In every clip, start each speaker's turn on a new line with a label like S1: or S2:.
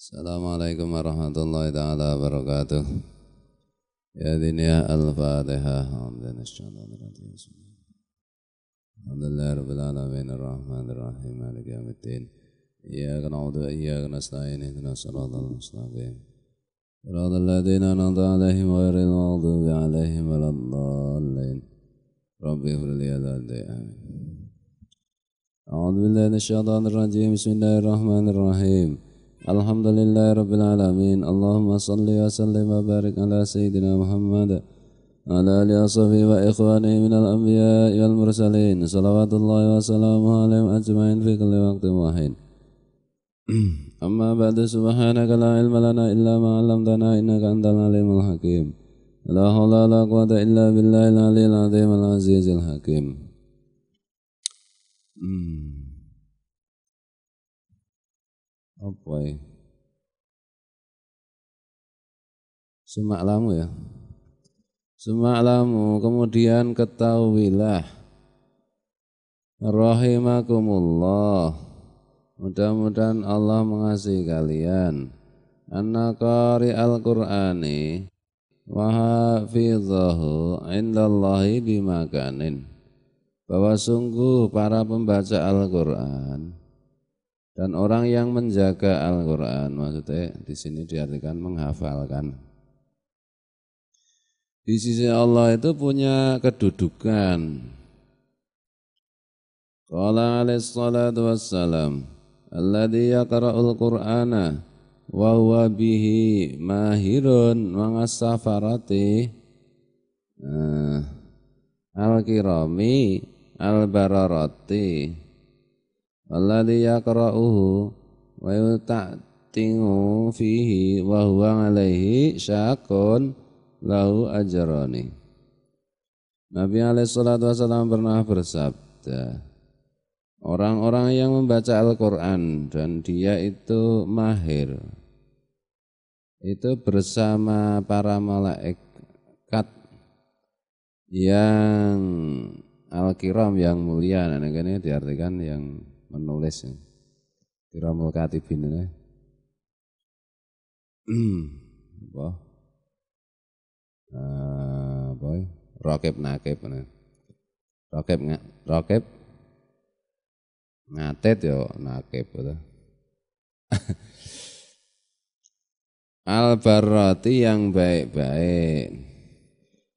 S1: Assalamualaikum warahmatullahi taala wabarakatuh. Ya dunia al-Fatihah. Alhamdulillah rabbil alamin arrahmanir rahim maliki yaumiddin. Iyyaka na'budu wa iyyaka nasta'in ihdinas siratal mustaqim. Siratal ladzina an'amta 'alaihim ghairil maghdubi 'alaihim waladdallin. Rabbi ighfir li dzambi. Amin. A'udzu billahi minasyaitonir rajim. Bismillahirrahmanirrahim. Alhamdulillahi rabbil alamin. Allahumma salli wa sallim wa barik ala sayyidina Muhammad ala alihi wa sahbihi wa ikhwanihi minal anbiya'i wal mursalin. Salawatullahi wa salamuhu alaihim ajma'in fi kulli waqtin wa hin. Amma ba'du, subhanaka la ilma lana illa ma 'allamtana innaka antal alimul hakim. La haula wa la quwwata illa billahil aliyyil azim al azizil hakim. Apa ya? Semaklamu ya. Semaklamu, kemudian ketahuilah rahimakumullah. Mudah-mudahan Allah mengasihi kalian. Anna qari al-Qur'ani wa hafidhahu indallahi bimakanin. Bahwa sungguh para pembaca Al-Qur'an dan orang yang menjaga Al-Qur'an, maksudnya di sini diartikan menghafalkan, di sisi Allah itu punya kedudukan. Qala alaihi salatu wassalam, alladzi yaqra'ul Qur'ana wa huwa bihi mahirun mangasafarati al-kirami al-bararati alladzi yaqra'uhu wa yuta'tingu fihi wa huwa alaihi syakun lahu ajrani. Nabi alaihi salatu wasallam pernah bersabda, orang-orang yang membaca Al-Qur'an dan dia itu mahir, itu bersama para malaikat yang al-kiram, yang mulia. Nah, ini diartikan yang menulis, kiramul katibin ini. Boy, raqib naqib. Raqib ngatet yo naqib gitu. Al-barrati yang baik-baik.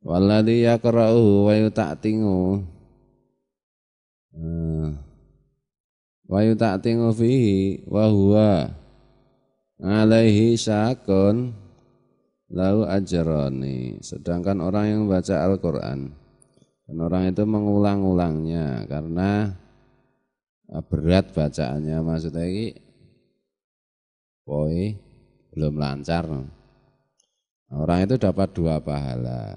S1: Walladzi yaqra'uhu wa yuta'tingu wa yuta'tingu fihi wa huwa alaihi syakun lahu ajrani. Sedangkan orang yang membaca Al-Qur'an dan orang itu mengulang-ulangnya karena berat bacaannya, maksudnya ini belum lancar. Orang itu dapat 2 pahala.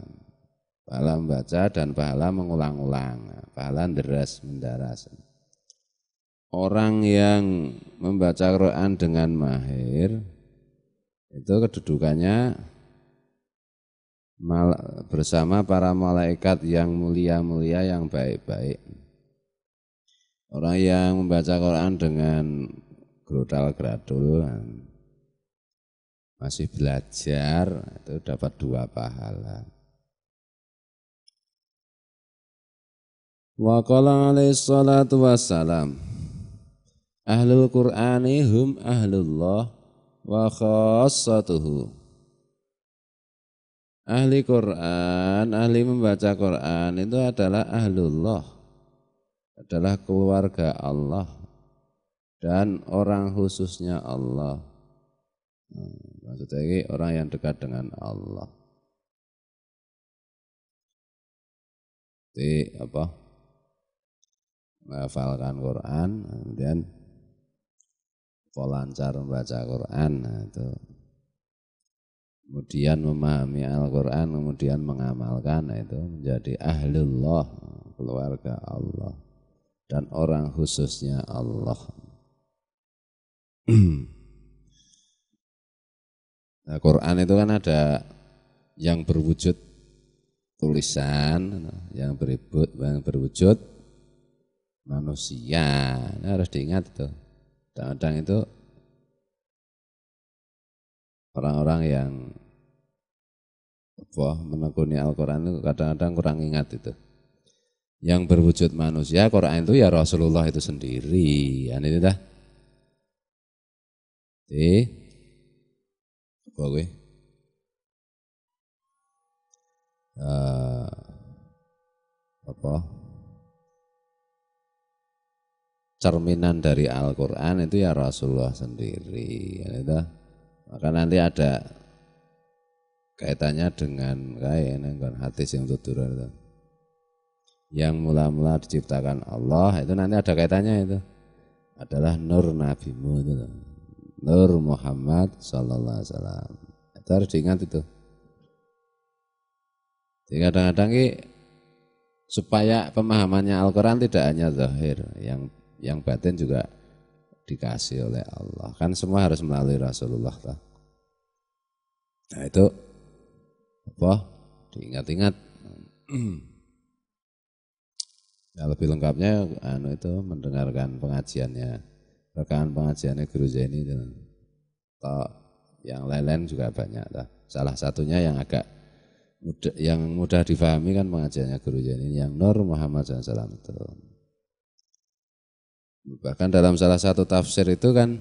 S1: Pahala membaca dan pahala mengulang-ulang. Pahala mendaras. Orang yang membaca Quran dengan mahir itu kedudukannya bersama para malaikat yang mulia-mulia yang baik-baik. Orang yang membaca Quran dengan grodal-gradul, masih belajar, itu dapat 2 pahala. Wa qala alaihi salatu wassalam, ahlul Qur'ani hum ahlullah wa khassatuhu. Ahli Quran, ahli membaca Quran itu adalah ahlullah, adalah keluarga Allah dan orang khususnya Allah. Maksudnya ini orang yang dekat dengan Allah. Jadi menghafalkan Quran, kemudian lancar membaca Quran, itu kemudian memahami Al-Quran, kemudian mengamalkan, itu menjadi ahlullah, keluarga Allah dan orang khususnya Allah. Nah, Quran itu kan ada yang berwujud tulisan, yang berwujud manusia. Ini harus diingat itu. Kadang-kadang itu orang-orang yang menekuni Al-Quran itu kadang-kadang kurang ingat itu. Yang berwujud manusia Quran itu ya Rasulullah itu sendiri. Kan itu dah. Apa gue? Cerminan dari Al-Quran itu ya Rasulullah sendiri. Kan itu. Maka nanti ada kaitannya dengan hadis yang tutur itu. Yang mula-mula diciptakan Allah itu nanti ada kaitannya itu adalah nur nabimu itu, nur Muhammad sallallahu alaihi wasallam. Itu harus diingat itu. Jadi kadang-kadang supaya pemahamannya Al-Quran tidak hanya zahir, yang batin juga dikasih oleh Allah. Kan semua harus melalui Rasulullah. Nah itu diingat-ingat. Ya, lebih lengkapnya itu mendengarkan pengajiannya, rekaman pengajiannya Guru Zaini itu. Yang lain-lain juga banyak. Salah satunya yang mudah difahami kan pengajiannya Guru Zaini yang Nur Muhammad SAW itu. Bahkan dalam salah satu tafsir itu kan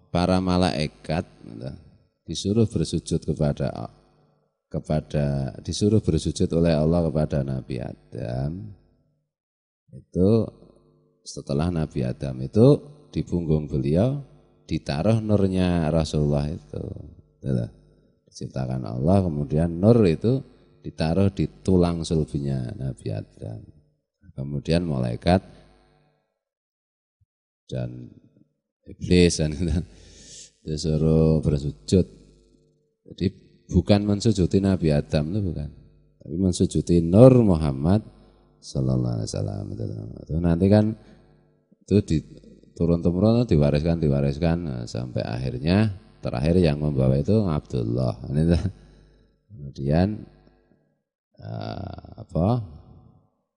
S1: para malaikat disuruh bersujud disuruh bersujud oleh Allah kepada Nabi Adam. Itu setelah Nabi Adam itu di punggung beliau ditaruh nurnya Rasulullah itu. Diciptakan Allah, kemudian nur itu ditaruh di tulang sulbinya Nabi Adam. Kemudian malaikat dan iblis disuruh bersujud. Jadi bukan mensujudi Nabi Adam itu bukan, tapi mensujudi Nur Muhammad sallallahu alaihi wasallam itu. Nanti kan itu turun-temurun diwariskan sampai akhirnya terakhir yang membawa itu Abdullah. Kemudian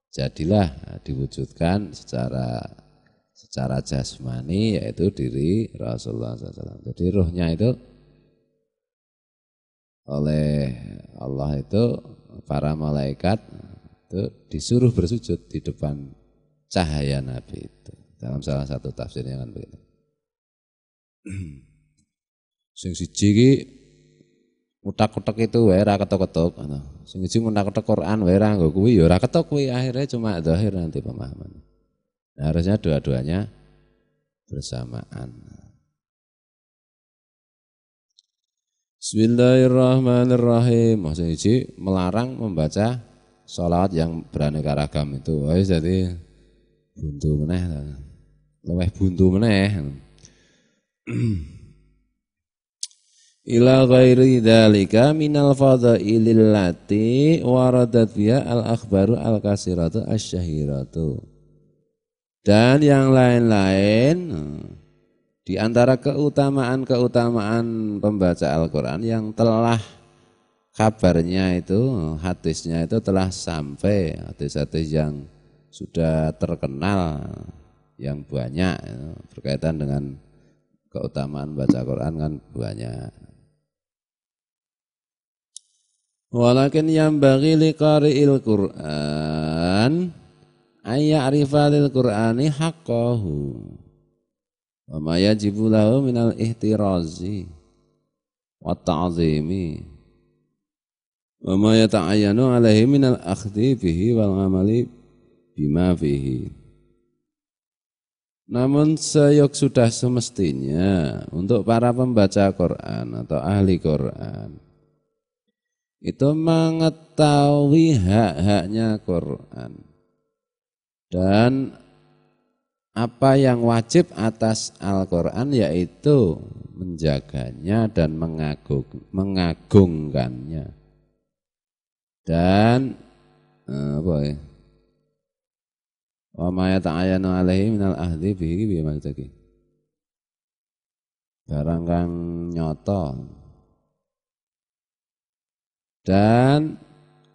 S1: jadilah diwujudkan secara jasmani yaitu diri Rasulullah SAW. Jadi ruhnya itu oleh Allah itu para malaikat itu disuruh bersujud di depan cahaya Nabi itu. Dalam salah satu tafsirnya kan begitu. Sing siji iki utak-utak itu wae ra ketok-ketok. Sing siji utak-utak Quran wae ra nggo kuwi ya ora ketok kuwi, akhirnya cuma zahir nanti pemahaman. Nah, harusnya dua-duanya bersamaan. Bismillahirrahmanirrahim. Maksudnya melarang membaca sholawat yang beraneka ragam itu. Wah, jadi buntu meneh. Luweh buntu meneh. Ila ghairi dzalika minal fadhailil lati waradat fiha al-akhbaru al-kasiratu asy-syahiratu. Dan yang lain-lain di antara keutamaan-keutamaan pembaca Al-Quran yang telah kabarnya itu, hadisnya itu telah sampai, hadis-hadis yang sudah terkenal, yang banyak berkaitan dengan keutamaan baca Quran kan banyak. Walakin yang bagi liqari'il Quran ayya'rifa lil Qur'ani haqqahu wa ma yajibu lahu minal ihtirazi wa ta'zimi wa ma yata'ayyanu alaihi minal akhdhi bihi wal amali bima fihi. Namun sudah semestinya untuk para pembaca Quran atau ahli Quran itu mengetahui hak-haknya Quran dan apa yang wajib atas Al-Quran yaitu menjaganya dan mengagungkannya dan wa ma yata'ayyanu alaihi minal ahdi bihi bima taqi barang kang nyoto dan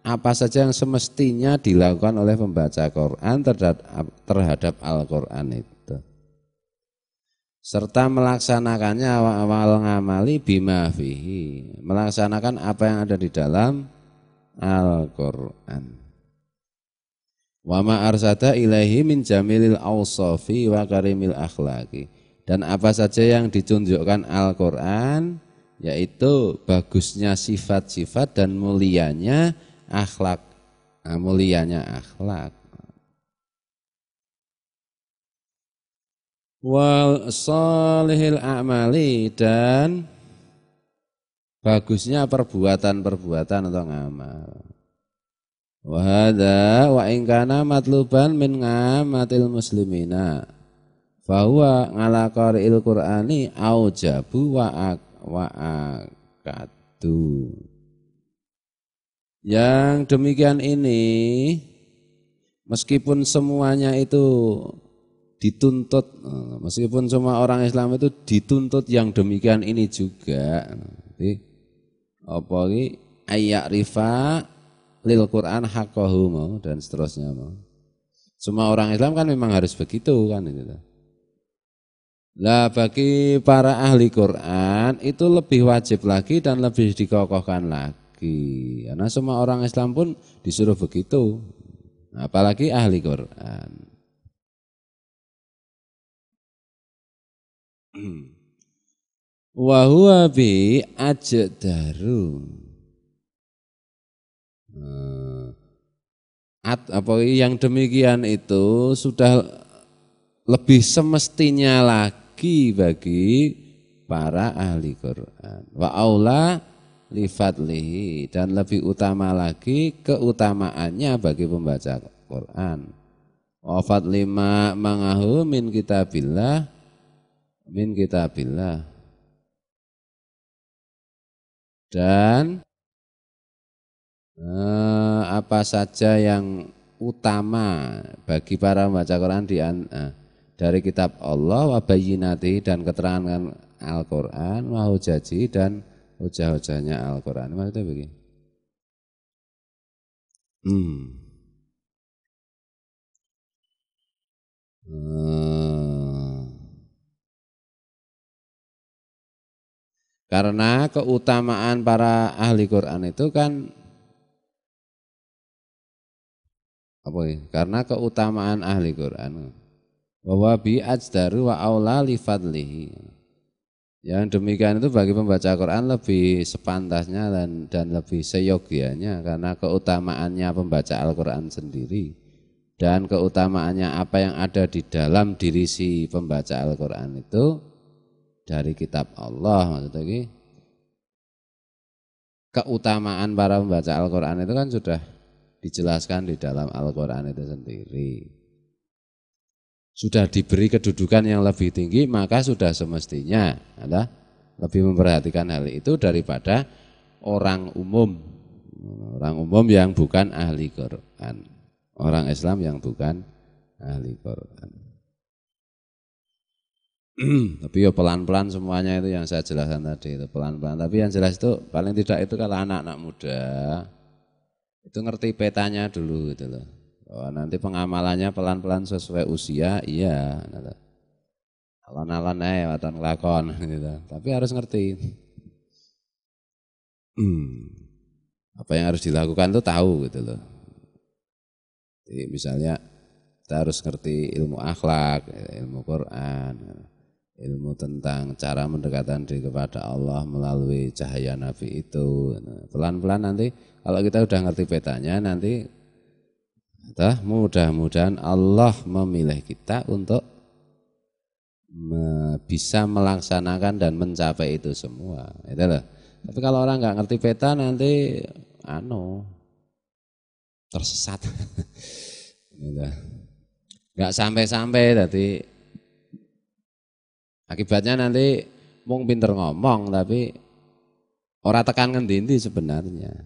S1: apa saja yang semestinya dilakukan oleh pembaca Quran terhadap Al-Quran itu. serta melaksanakannya awal ngamali bima fihi, melaksanakan apa yang ada di dalam Al-Qur'an. Wa ma arsada ilaihi min jamilil awsafi wa karimil akhlaqi, dan apa saja yang ditunjukkan Al-Qur'an yaitu bagusnya sifat-sifat dan mulianya akhlak. Nah, mulianya akhlak. Wal salihil a'mali, dan bagusnya perbuatan-perbuatan atau ngamal. Wa hadza wa in kana matluban min ngamatil muslimina fa huwa ala qari'il qur'ani aujabu wa akadu. Yang demikian ini meskipun semuanya itu dituntut, meskipun semua orang Islam itu dituntut yang demikian ini juga. Jadi apa iki ayak rifa lil Quran haqqahu mau dan seterusnya mau. Semua orang Islam kan memang harus begitu kan itu. Lah bagi para ahli Quran itu lebih wajib lagi dan lebih dikokohkan lagi. Karena semua orang Islam pun disuruh begitu. Apalagi ahli Quran. Wa huwa bi ajdaru. Apa yang demikian itu sudah lebih semestinya lagi bagi para ahli Quran. Wa aula li fadlihi, dan lebih utama lagi keutamaannya bagi pembaca Quran. Wa fadli ma mangahu min kitabillah dan apa saja yang utama bagi para pembaca Quran dari kitab Allah wa bayyinati, dan keterangan Al-Quran wa hujaji, dan hujah-hujahnya Al-Quran. Maksudnya begini. Karena keutamaan para ahli Quran itu kan apa ya? Karena keutamaan ahli Quran bahwa bi ajdaru wa aula li fadlihi. Yang demikian itu bagi pembaca Quran lebih sepantasnya dan lebih seyogianya karena keutamaannya pembaca Al-Quran sendiri dan keutamaannya apa yang ada di dalam diri si pembaca Al-Quran itu dari kitab Allah. Maksudnya keutamaan para pembaca Al-Quran itu kan sudah dijelaskan di dalam Al-Quran itu sendiri. Sudah diberi kedudukan yang lebih tinggi, maka sudah semestinya adalah lebih memperhatikan hal itu daripada orang umum yang bukan ahli Quran, orang Islam yang bukan ahli Quran. Tapi ya pelan-pelan semuanya itu yang saya jelaskan tadi itu pelan-pelan. Tapi yang jelas itu paling tidak itu kalau anak-anak muda itu ngerti petanya dulu gitu loh. Oh, nanti pengamalannya pelan-pelan sesuai usia, iya. Alon-alon waton nglakon gitu. Tapi harus ngerti. Apa yang harus dilakukan itu tahu gitu loh. Jadi misalnya kita harus ngerti ilmu akhlak, ilmu Quran, ilmu tentang cara mendekatan diri kepada Allah melalui cahaya Nabi itu. Pelan-pelan nanti kalau kita udah ngerti petanya nanti mudah-mudahan Allah memilih kita untuk bisa melaksanakan dan mencapai itu semua. Itu loh. Tapi kalau orang nggak ngerti peta nanti tersesat. Nggak sampai-sampai tadi akibatnya nanti mung pinter ngomong tapi ora tekan ngendi sebenarnya.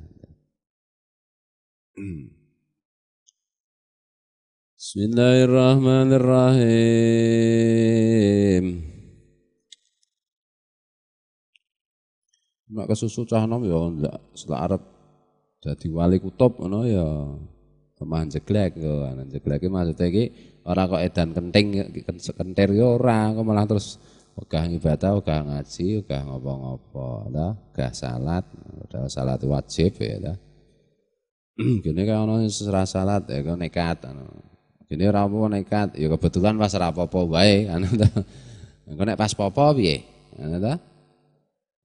S1: Bismillahirrahmanirrahim. Nek kesusu cah nom ya ndak setelah arep dadi wali kutub ngono ya kemahan jeglek yo. Jeglek iki maksude iki ora kok edan kenting kentir yo ora, kok malah terus wegah ibadah, wegah ngaji, wegah ngopo-ngopo, wegah salat, padahal salat wajib ya ta. Gini kan ono serah salat ya kok nekat gini ora apa nekat ya kebetulan pas ora apa-apa wae ngono ta. Engko nek pas apa piye? Ngono ta.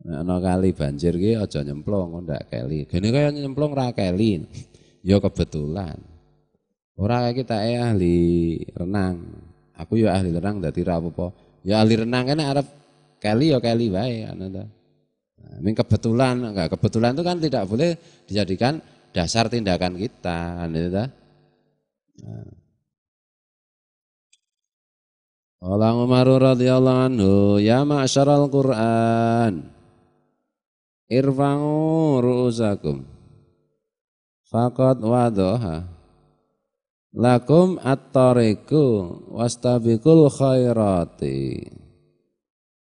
S1: Nek ana kali banjir ki aja nyemplung ndak keli. Gini kaya nyemplung ra keli. Ya kebetulan. Ora kayak kita ahli renang. Aku ya ahli renang dadi ra apa-apa. Ya ahli renang kan arep keli ya keli wae ngono ta. Nah, ini kebetulan, enggak kebetulan itu kan tidak boleh dijadikan dasar tindakan kita, gitu ta. Nah. Allah Umar radhiyallahu anhu, ya ma'syaral Qur'an, irfa'u ru'usakum, faqad wadoha, lakum at-tariqu wastabiqul khairati.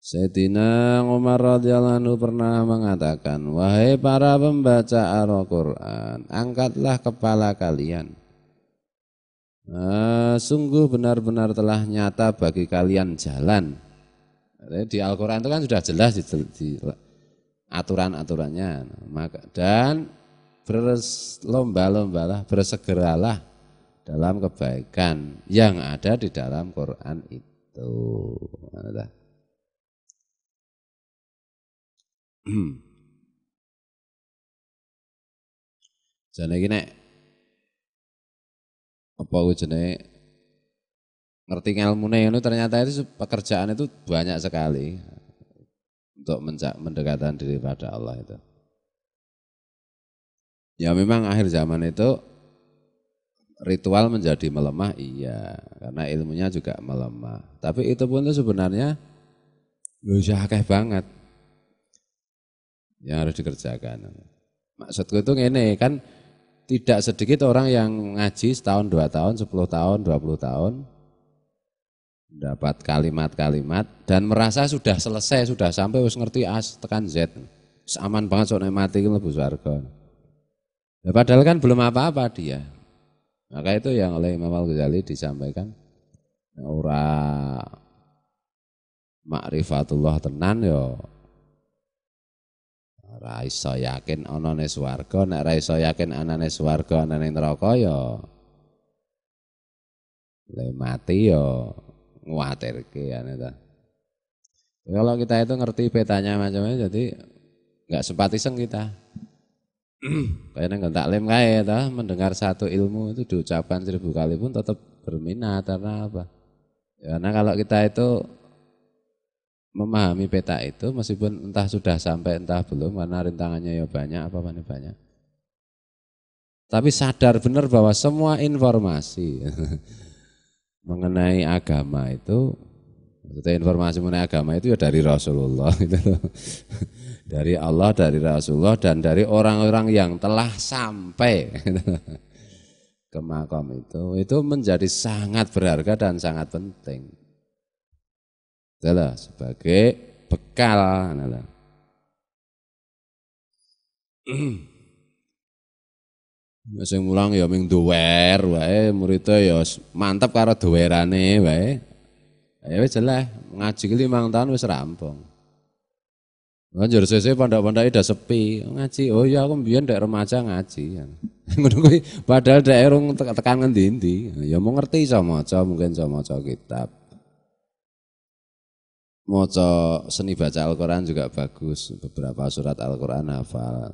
S1: Sayyidina Umar radhiyallahu anhu pernah mengatakan, wahai para pembaca Al-Quran, angkatlah kepala kalian. Sungguh benar-benar telah nyata bagi kalian jalan. Di Al-Quran itu kan sudah jelas di aturan-aturannya. Dan berlomba-lombalah, bersegeralah dalam kebaikan yang ada di dalam Quran itu. Jane iki nek apa jenenge ngerti ilmune itu ternyata itu pekerjaan itu banyak sekali untuk mendekatkan diri pada Allah itu. Ya memang akhir zaman itu ritual menjadi melemah iya, karena ilmunya juga melemah. Tapi itu pun itu sebenarnya ya akeh banget yang harus dikerjakan. Maksudku itu ngene kan, tidak sedikit orang yang ngaji setahun, 2 tahun, 10 tahun, 20 tahun dapat kalimat-kalimat dan merasa sudah selesai, sudah sampai wis ngerti as tekan Z. Aman banget sok nek mati ki mlebu swarga. Ya, padahal kan belum apa-apa dia. Maka itu yang oleh Imam Al-Ghazali disampaikan ora ma'rifatullah tenan ya ora iso yakin anane swarga, nek ora iso yakin anane swarga anane neraka ya le mati ya nguatirke ane ta. Kalau kita itu ngerti petanya macam-macam jadi enggak sempat iseng kita. Kayak nang taklim kae ta, mendengar satu ilmu itu diucapkan 1000 kali pun tetap berminat karena apa? Ya, karena kalau kita itu memahami peta itu meskipun entah sudah sampai entah belum karena rintangannya ya banyak apa-apanya banyak. Tapi sadar benar bahwa semua informasi mengenai agama itu, maksudnya informasi mengenai agama itu ya dari Rasulullah gitu. Dari Allah, dari Rasulullah dan dari orang-orang yang telah sampai ke makom itu menjadi sangat berharga dan sangat penting. Itulah sebagai bekal. Sing mulang ya ming duwer wae, muridé ya mantep karo duwerane wae. Ya wis jelas, ngaji ki 5 tahun wis rampung. Njur sese pondok-pondoke udah sepi, ngaji. Oh iya aku mbiyen ndek remaja ngaji. Ngono kuwi padahal ndek urung tekan ngendi-endi. Ya mau ngerti iso maca, mungkin iso maca kitab. Maca seni baca Al-Qur'an juga bagus. Beberapa surat Al-Qur'an hafal.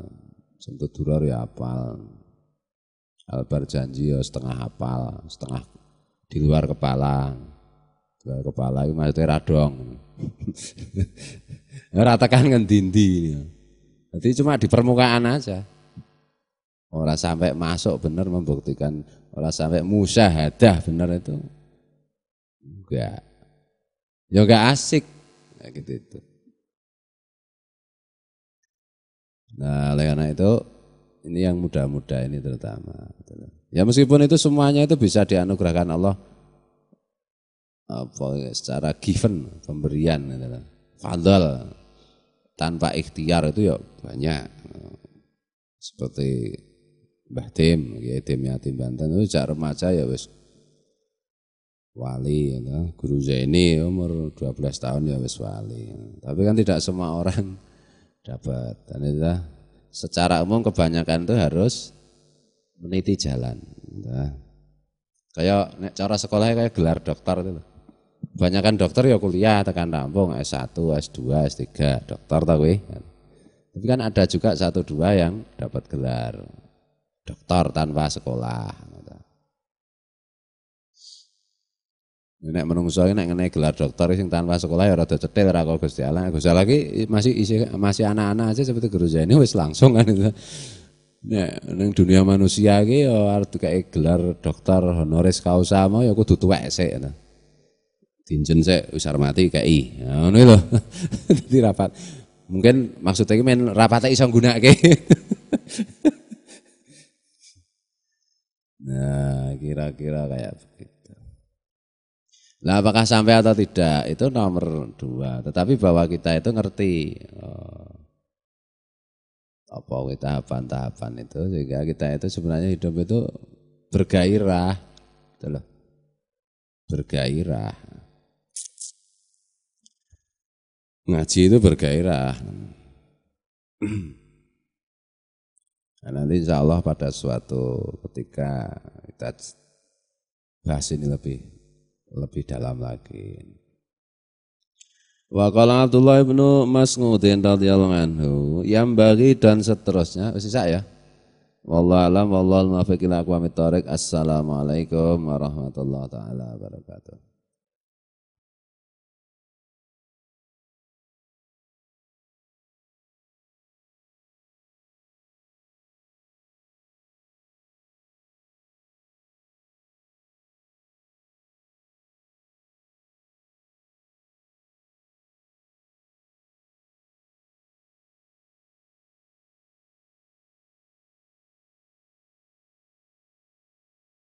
S1: Sentuh duror ya hafal. Albar janji ya setengah hafal, setengah di luar kepala. Di luar kepala itu maksudnya radong. Ratakan ngendi-endi. Jadi cuma di permukaan aja. Orang sampai masuk benar membuktikan, orang sampai musyahadah benar itu. Enggak. Ya enggak asik. Kayak gitu itu. Nah, oleh karena itu ini yang muda-muda ini terutama. Ya meskipun itu semuanya itu bisa dianugerahkan Allah secara given, pemberian gitu. Fadl tanpa ikhtiar itu ya banyak. Seperti Mbah Tim, Yatim Banten itu sejak remaja ya wis wali ya. Guru Zaini umur 12 tahun ya wis wali. Tapi kan tidak semua orang dapat. Dan itu secara umum kebanyakan itu harus meniti jalan. Nah, kayak nek cara sekolahnya kayak gelar dokter itu. Kebanyakan dokter ya kuliah tekan rampung S1, S2, S3, dokter tau kowe. Tapi kan ada juga 1, 2 yang dapat gelar dokter tanpa sekolah. Nek menungso nek ngene gelar dokter sing tanpa sekolah ya rada cetil ra kok Gusti Allah. Gusti Allah iki masih anak-anak aja seperti Guru Zaini wis langsung kan itu. Nek ning dunia manusia iki ya arep kayak gelar dokter honoris causa mau ya kudu tuwek sik. Dinjen sik wis armati KI. Ya ngono lho. Dadi rapat. Mungkin maksudnya iki men rapate iso nggunakake. Nah, kira-kira kayak begitu. Nah, apakah sampai atau tidak itu nomor 2. Tetapi bahwa kita itu ngerti apa tahapan-tahapan itu sehingga kita itu sebenarnya hidup itu bergairah, gitu loh. Bergairah. Ngaji itu bergairah. Nah, nanti insya Allah pada suatu ketika kita bahas ini lebih dalam lagi. Wa qala Abdullah bin Mas'udin radhiyallahu anhu, yang bagi dan seterusnya, sisa ya. Wallahu alam, wallahu muwaffiq ila aqwamit thoriq. Assalamualaikum warahmatullahi taala wabarakatuh.